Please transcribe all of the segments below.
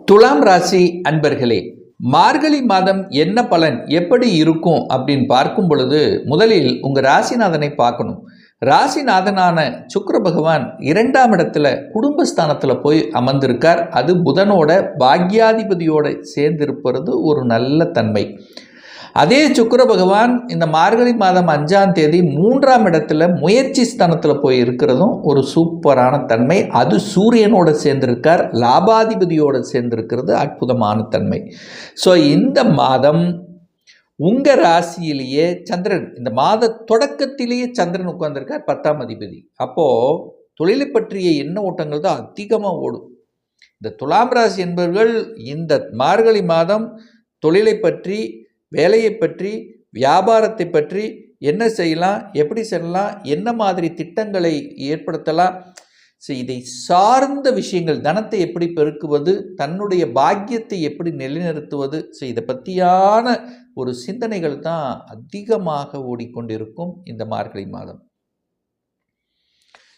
துலாம் ராசி அன்பர்களே, மார்கழி மாதம் என்ன பலன் எப்படி இருக்கும் அப்படின்னு பார்க்கும் பொழுது முதலில் உங்க ராசிநாதனை பார்க்கணும். ராசிநாதனான சுக்கிர பகவான் 2ஆம் இடத்துல குடும்பஸ்தானத்துல போய் அமர்ந்திருக்கார். அது புதனோட பாக்யாதிபதியோட சேர்ந்திருப்பது ஒரு நல்ல தன்மை. அதே சுக்கிர பகவான் இந்த மார்கழி மாதம் 5ஆம் தேதி 3ஆம் இடத்துல முயற்சி ஸ்தானத்தில் போய் இருக்கிறதும் ஒரு சூப்பரான தன்மை. அது சூரியனோட சேர்ந்திருக்கார், லாபாதிபதியோட சேர்ந்திருக்கிறது அற்புதமான தன்மை. ஸோ இந்த மாதம் உங்கள் ராசியிலேயே சந்திரன், இந்த மாத தொடக்கத்திலேயே சந்திரன் உட்கார்ந்துருக்கார் 10ஆம் அதிபதி. அப்போது தொழிலை பற்றிய எண்ண ஓட்டங்கள் தான் அதிகமாக ஓடும். இந்த துலாம் ராசி என்பவர்கள் இந்த மார்கழி மாதம் தொழிலை பற்றி, வேலையை பற்றி, வியாபாரத்தை பற்றி என்ன செய்யலாம், எப்படி செய்யலாம், என்ன மாதிரி திட்டங்களை ஏற்படுத்தலாம், இதை சார்ந்த விஷயங்கள், தனத்தை எப்படி பெருக்குவது, தன்னுடைய பாக்கியத்தை எப்படி நிலைநிறுத்துவது, இதை பற்றியான ஒரு சிந்தனைகள் தான் அதிகமாக ஓடிக்கொண்டிருக்கும் இந்த மார்கழி மாதம்.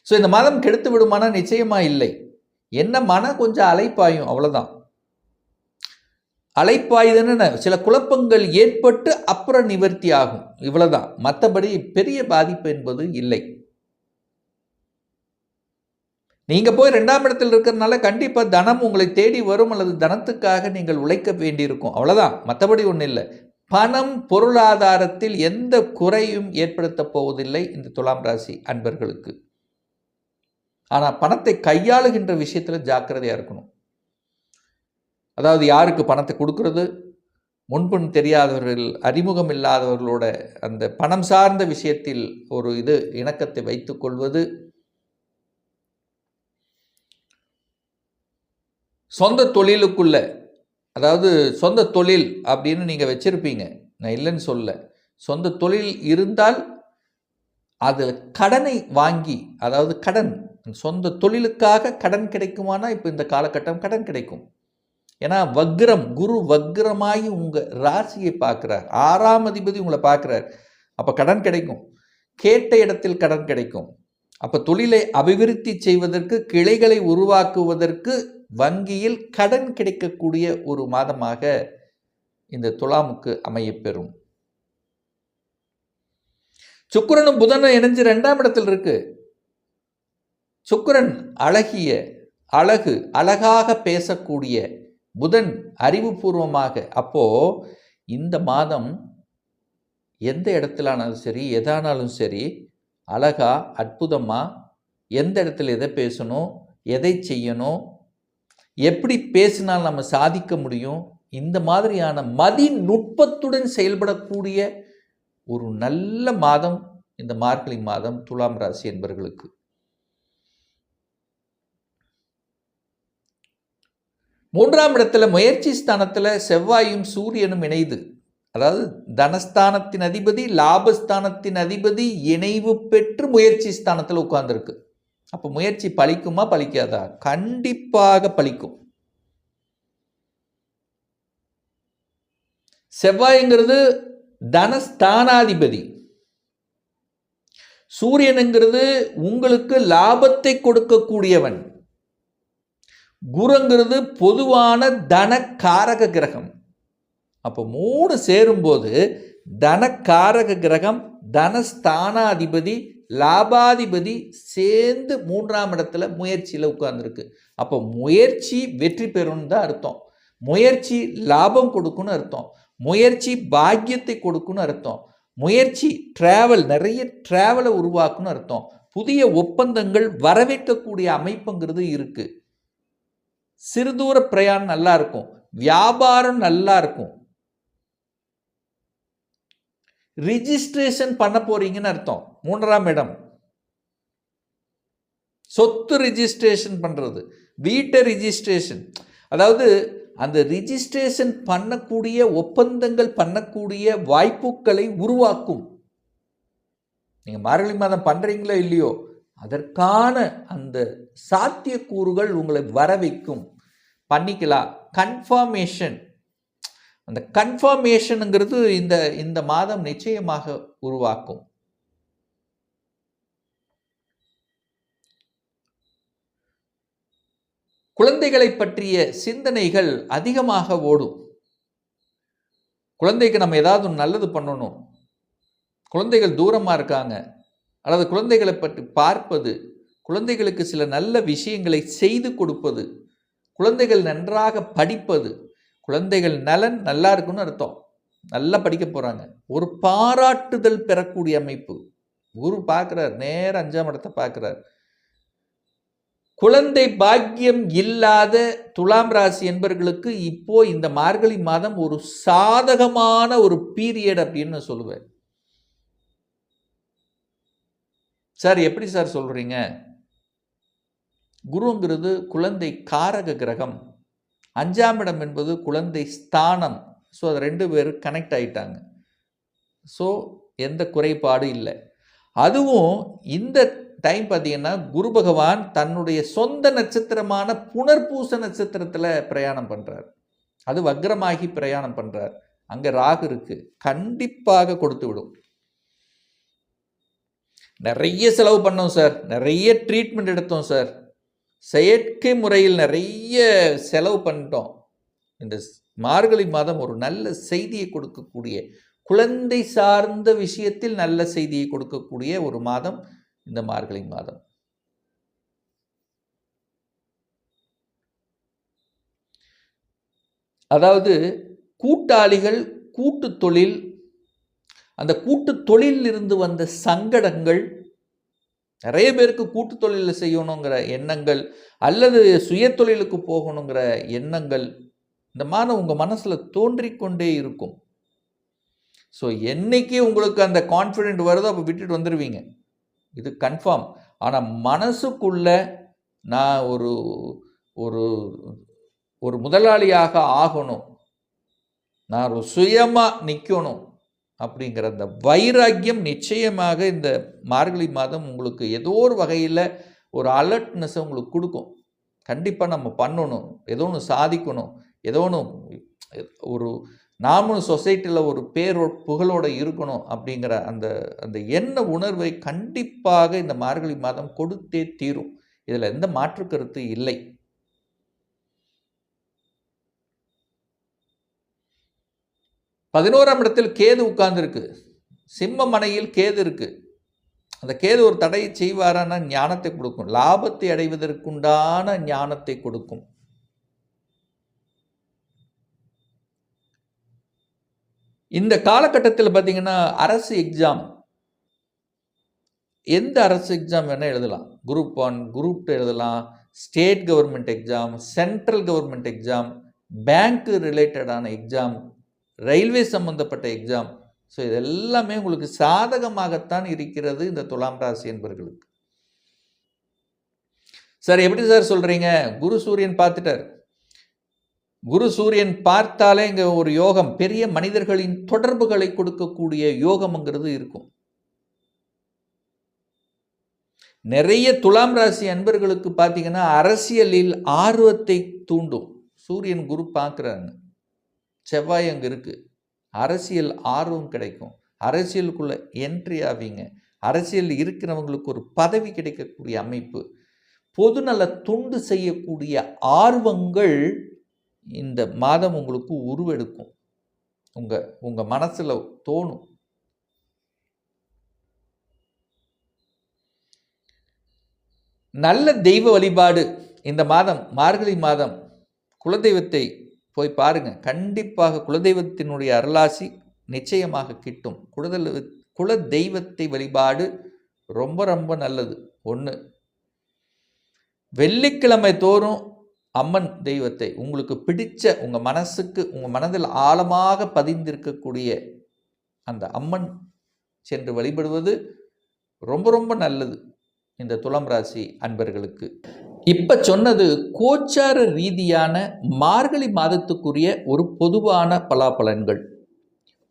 இந்த மாதம் கெடுத்து விடுமானா நிச்சயமா இல்லை. என்ன மனம் கொஞ்சம் அலைப்பாயும், அவ்வளோதான். அலைப்பாயுதுன்னு சில குழப்பங்கள் ஏற்பட்டு அப்புறம் நிவர்த்தி ஆகும், இவ்வளவுதான். மற்றபடி பெரிய பாதிப்பு என்பது இல்லை. நீங்க போய் 2ஆம் இடத்தில் இருக்கிறதுனால கண்டிப்பா தனம் உங்களை தேடி வரும், அல்லது தனத்துக்காக நீங்கள் உழைக்க வேண்டியிருக்கும், அவ்வளவுதான். மற்றபடி ஒன்றும் இல்லை. பணம் பொருளாதாரத்தில் எந்த குறையும் ஏற்படுத்த போவதில்லை இந்த துலாம் ராசி அன்பர்களுக்கு. ஆனால் பணத்தை கையாளுகின்ற விஷயத்தில் ஜாக்கிரதையாக இருக்கணும். அதாவது யாருக்கு பணத்தை கொடுக்கறது, முன்பின் தெரியாதவர்கள், அறிமுகம் இல்லாதவர்களோட அந்த பணம் சார்ந்த விஷயத்தில் ஒரு இணக்கத்தை வைத்துக் கொள்வது, சொந்த தொழிலுக்குள்ள, அதாவது சொந்த தொழில் அப்படின்னு நீங்கள் வச்சிருப்பீங்க, நான் இல்லைன்னு சொல்ல. சொந்த தொழில் இருந்தால் அதில் கடனை வாங்கி, அதாவது கடன், சொந்த தொழிலுக்காக கடன் கிடைக்குமானா இப்போ இந்த காலகட்டம் கடன் கிடைக்கும். ஏன்னா வக்ரம், குரு வக்ரமாகி உங்கள் ராசியை பார்க்குறார், 6ஆம் அதிபதி உங்களை பார்க்குறார். அப்போ கடன் கிடைக்கும், கேட்ட இடத்தில் கடன் கிடைக்கும். அப்போ தொழிலை அபிவிருத்தி செய்வதற்கு, கிளைகளை உருவாக்குவதற்கு வங்கியில் கடன் கிடைக்கக்கூடிய ஒரு மாதமாக இந்த துலாமுக்கு அமையப்பெறும். சுக்கிரனும் புதனும் இணைஞ்சு 2ஆம் இடத்தில் இருக்கு. சுக்கிரன் அழகிய, அழகாக பேசக்கூடிய, புதன் அறிவுபூர்வமாக. அப்போ இந்த மாதம் எந்த இடத்துலானாலும் சரி, எதானாலும் சரி, அழகா அற்புதமா எந்த இடத்துல எதை பேசணும், எதை செய்யணும், எப்படி பேசினால் நம்ம சாதிக்க முடியும், இந்த மாதிரியான மதிநுட்பத்துடன் செயல்படக்கூடிய ஒரு நல்ல மாதம் இந்த மார்கழி மாதம் துலாம் ராசி என்பவர்களுக்கு. மூன்றாம் இடத்துல முயற்சி ஸ்தானத்தில் செவ்வாயும் சூரியனும் இணைது, அதாவது தனஸ்தானத்தின் அதிபதி, லாபஸ்தானத்தின் அதிபதி இணைவு பெற்று முயற்சி ஸ்தானத்தில் உட்கார்ந்துருக்கு. அப்போ முயற்சி பலிக்குமா பலிக்காதா? கண்டிப்பாக பலிக்கும். செவ்வாய்ங்கிறது தனஸ்தானாதிபதி, சூரியனுங்கிறது உங்களுக்கு லாபத்தை கொடுக்கக்கூடியவன், குருங்கிறது பொதுவான தனக்காரக கிரகம். அப்போ 3 சேரும்போது தனக்காரக கிரகம், தனஸ்தானாதிபதி, லாபாதிபதி சேர்ந்து 3ஆம் இடத்துல முயற்சியில் உட்கார்ந்துருக்கு. அப்போ முயற்சி வெற்றி பெறும்னு தான் அர்த்தம். முயற்சி லாபம் கொடுக்குன்னு அர்த்தம். முயற்சி பாக்கியத்தை கொடுக்குன்னு அர்த்தம். முயற்சி டிராவல், நிறைய டிராவலை உருவாக்குன்னு அர்த்தம். புதிய ஒப்பந்தங்கள் வரவேற்கக்கூடிய அமைப்புங்கிறது இருக்கு. சிறுதூர பிரயாணம் நல்லா இருக்கும், வியாபாரம் நல்லா இருக்கும், ரிஜிஸ்ட்ரேஷன் பண்ண போறீங்கன்னு அர்த்தம். 3ஆம் இடம் சொத்து ரிஜிஸ்ட்ரேஷன் பண்றது, வீட்டை ரிஜிஸ்ட்ரேஷன், அதாவது அந்த ரிஜிஸ்ட்ரேஷன் பண்ணக்கூடிய ஒப்பந்தங்கள் பண்ணக்கூடிய வாய்ப்புகளை உருவாக்கும். நீங்க மார்கழி மாதம் பண்றீங்களோ இல்லையோ, அதற்கான அந்த சாத்தியக்கூறுகள் உங்களை வர வைக்கும். பண்ணிக்கலாம். கன்ஃபர்மேஷன், அந்த கன்ஃபர்மேஷனுங்கிறது இந்த மாதம் நிச்சயமாக உருவாக்கும். குழந்தைகளை பற்றிய சிந்தனைகள் அதிகமாக ஓடும். குழந்தைக்கு நம்ம ஏதாவது நல்லது பண்ணணும், குழந்தைகள் தூரமாக இருக்காங்க, அல்லது குழந்தைகளை பற்றி பார்ப்பது, குழந்தைகளுக்கு சில நல்ல விஷயங்களை செய்து கொடுப்பது, குழந்தைகள் நன்றாக படிப்பது, குழந்தைகள் நலன் நல்லா இருக்குன்னு அர்த்தம், நல்லா படிக்க போகிறாங்க, ஒரு பாராட்டுதல் பெறக்கூடிய அமைப்பு. குரு பார்க்குறார், நேர 5ஆம் இடத்தை பார்க்குறார். குழந்தை பாக்கியம் இல்லாத துலாம் ராசி என்பவர்களுக்கு இப்போ இந்த மார்கழி மாதம் ஒரு சாதகமான ஒரு பீரியட் அப்படின்னு சொல்லுவேன். சார் எப்படி சார் சொல்றீங்க? குருங்கிறது குழந்தை காரக கிரகம், 5ஆம் இடம் என்பது குழந்தை ஸ்தானம். ஸோ அது 2 பேரும் கனெக்ட் ஆயிட்டாங்க. ஸோ எந்த குறைபாடு இல்லை. அதுவும் இந்த டைம் பார்த்தீங்கன்னா குரு பகவான் தன்னுடைய சொந்த நட்சத்திரமான புனர்பூச நட்சத்திரத்தில் பிரயாணம் பண்ணுறார். அது வக்ரமாகி பிரயாணம் பண்ணுறார். அங்கே ராகு இருக்கு, கண்டிப்பாக கொடுத்து விடும். நிறைய செலவு பண்ணோம் சார், நிறைய ட்ரீட்மெண்ட் எடுத்தோம் சார், செயற்கை முறையில் நிறைய செலவு பண்ணிட்டோம். இந்த மார்கழி மாதம் ஒரு நல்ல செய்தியை கொடுக்கக்கூடிய, குழந்தை சார்ந்த விஷயத்தில் நல்ல செய்தியை கொடுக்கக்கூடிய ஒரு மாதம் இந்த மார்கழி மாதம். அதாவது கூட்டாளிகள், கூட்டு தொழில், அந்த கூட்டு தொழிலில் இருந்து வந்த சங்கடங்கள், நிறைய பேருக்கு கூட்டு தொழில் செய்யணுங்கிற எண்ணங்கள் அல்லது சுய தொழிலுக்கு போகணுங்கிற எண்ணங்கள் இந்த மாதம் உங்கள் மனசில் தோன்றிக்கொண்டே இருக்கும். ஸோ என்னைக்கு உங்களுக்கு அந்த கான்ஃபிடென்ட் வருதோ அப்போ விட்டுட்டு வந்துடுவீங்க, இது கன்ஃபார்ம். ஆனால் மனசுக்குள்ள நான் ஒரு ஒரு ஒரு முதலாளியாக ஆகணும், நான் ஒரு சுயமாக நிற்கணும் அப்படிங்கிற அந்த வைராக்கியம் நிச்சயமாக இந்த மார்கழி மாதம் உங்களுக்கு ஏதோ ஒரு வகையில் ஒரு அலர்ட்னஸை உங்களுக்கு கொடுக்கும். கண்டிப்பாக நம்ம பண்ணணும், ஏதோ ஒன்று சாதிக்கணும், ஏதோ ஒன்று ஒரு நாமளும் சொசைட்டியில் ஒரு புகழோடு இருக்கணும் அப்படிங்கிற அந்த அந்த எண்ண உணர்வை கண்டிப்பாக இந்த மார்கழி மாதம் கொடுத்தே தீரும். இதில் எந்த மாற்று கருத்து இல்லை. பதினோராம் இடத்தில் கேது உட்கார்ந்துருக்கு, சிம்ம மனையில் கேது இருக்கு. அந்த கேது ஒரு தடையை செய்வாரான ஞானத்தை கொடுக்கும், லாபத்தை அடைவதற்குண்டான ஞானத்தை கொடுக்கும். இந்த காலகட்டத்தில் பார்த்தீங்கன்னா அரசு எக்ஸாம், எந்த அரசு எக்ஸாம் வேணால் எழுதலாம். குரூப் 1, குரூப் 2 எழுதலாம், state government exam, central government exam, bank ரிலேட்டடான எக்ஸாம், ரயில்வே சம்பந்தப்பட்ட எக்ஸாம். ஸோ இது எல்லாமே உங்களுக்கு சாதகமாகத்தான் இருக்கிறது இந்த துலாம் ராசி என்பவர்களுக்கு. சார் எப்படி சார் சொல்கிறீங்க? குரு சூரியன் பார்த்துட்டார். குரு சூரியன் பார்த்தாலே இங்கே ஒரு யோகம், பெரிய மனிதர்களின் தொடர்புகளை கொடுக்கக்கூடிய யோகம்ங்கிறது இருக்கும். நிறைய துலாம் ராசி அன்பர்களுக்கு பார்த்தீங்கன்னா அரசியலில் ஆர்வத்தை தூண்டும். சூரியன் குரு பார்க்குறாங்க, செவ்வாய் அங்கே இருக்கு, அரசியல் ஆர்வம் கிடைக்கும், அரசியலுக்குள்ள என்ட்ரி ஆவீங்க, அரசியல் இருக்கிறவங்களுக்கு ஒரு பதவி கிடைக்கக்கூடிய அமைப்பு, பொதுநல தொண்டு செய்யக்கூடிய ஆர்வங்கள் இந்த மாதம் உங்களுக்கு உருவெடுக்கும், உங்க மனசுல தோணும். நல்ல தெய்வ வழிபாடு இந்த மாதம், மார்கழி மாதம், குலதெய்வத்தை போய் பாருங்க, கண்டிப்பாக குலதெய்வத்தினுடைய அருளாசி நிச்சயமாக கிட்டும். குல தெய்வத்தை வழிபாடு ரொம்ப ரொம்ப நல்லது. 1, வெள்ளிக்கிழமை தோறும் அம்மன் தெய்வத்தை உங்களுக்கு பிடிச்ச உங்கள் மனசுக்கு, உங்கள் மனதில் ஆழமாக பதிந்திருக்கக்கூடிய அந்த அம்மன் சென்று வழிபடுவது ரொம்ப ரொம்ப நல்லது இந்த துலாம் ராசி அன்பர்களுக்கு. இப்போ சொன்னது கோச்சார ரீதியான மார்கழி மாதத்துக்குரிய ஒரு பொதுவான பலாபலன்கள்.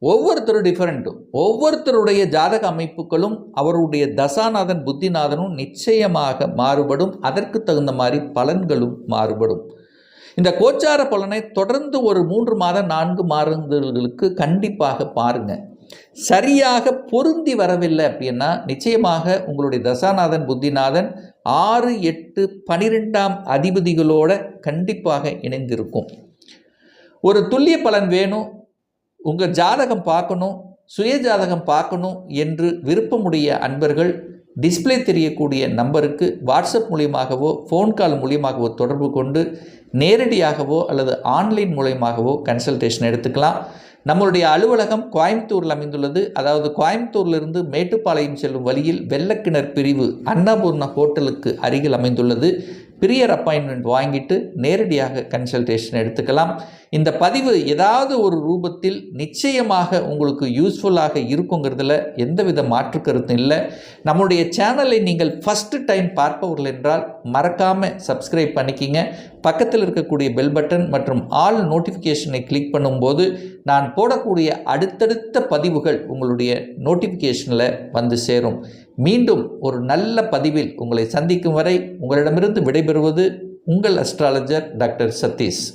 ஒவ்வொருத்தரும் டிஃபரெண்ட்டும், ஒவ்வொருத்தருடைய ஜாதக அமைப்புகளும் அவருடைய தசாநாதன் புத்திநாதனும் நிச்சயமாக மாறுபடும், அதற்கு தகுந்த மாதிரி பலன்களும் மாறுபடும். இந்த கோச்சார பலனை தொடர்ந்து ஒரு 3 மாதம் 4 மாதங்களுக்கு கண்டிப்பாக பாருங்க. சரியாக பொருந்தி வரவில்லை அப்படின்னா நிச்சயமாக உங்களுடைய தசாநாதன் புத்திநாதன் 6, 8, 12ஆம் அதிபதிகளோட கண்டிப்பாக இணைந்திருக்கும். ஒரு துல்லிய பலன் வேணும், உங்கள் ஜாதகம் பார்க்கணும், சுய ஜாதகம் பார்க்கணும் என்று விருப்பமுடைய அன்பர்கள் டிஸ்பிளே தெரியக்கூடிய நம்பருக்கு வாட்ஸ்அப் மூலியமாகவோ ஃபோன் கால் மூலியமாகவோ தொடர்பு கொண்டு நேரடியாகவோ அல்லது ஆன்லைன் மூலயமாகவோ கன்சல்டேஷன் எடுத்துக்கலாம். நம்மளுடைய அலுவலகம் கோயம்புத்தூரில் அமைந்துள்ளது. அதாவது கோயம்புத்தூர்லேருந்து மேட்டுப்பாளையம் செல்லும் வழியில் வெள்ளக்கிணர் பிரிவு அன்னபூர்ணா ஹோட்டலுக்கு அருகில் அமைந்துள்ளது. பிரியர் அப்பாயின்மெண்ட் வாங்கிட்டு நேரடியாக கன்சல்டேஷன் எடுத்துக்கலாம். இந்த பதிவு ஏதாவது ஒரு ரூபத்தில் நிச்சயமாக உங்களுக்கு யூஸ்ஃபுல்லாக இருக்குங்கிறதுல எந்தவித மாற்று கருத்தும் இல்லை. நம்முடைய சேனலை நீங்கள் ஃபஸ்ட்டு டைம் பார்ப்பவர்கள் என்றால் மறக்காமல் சப்ஸ்கிரைப் பண்ணிக்கிங்க. பக்கத்தில் இருக்கக்கூடிய பெல் பட்டன் மற்றும் ஆல் நோட்டிஃபிகேஷனை கிளிக் பண்ணும்போது நான் போடக்கூடிய அடுத்தடுத்த பதிவுகள் உங்களுடைய நோட்டிஃபிகேஷனில் வந்து சேரும். மீண்டும் ஒரு நல்ல பதிவில் உங்களை சந்திக்கும் வரை உங்களிடமிருந்து விடைபெறுவது உங்கள் அஸ்ட்ராலஜர் டாக்டர் சதீஷ்.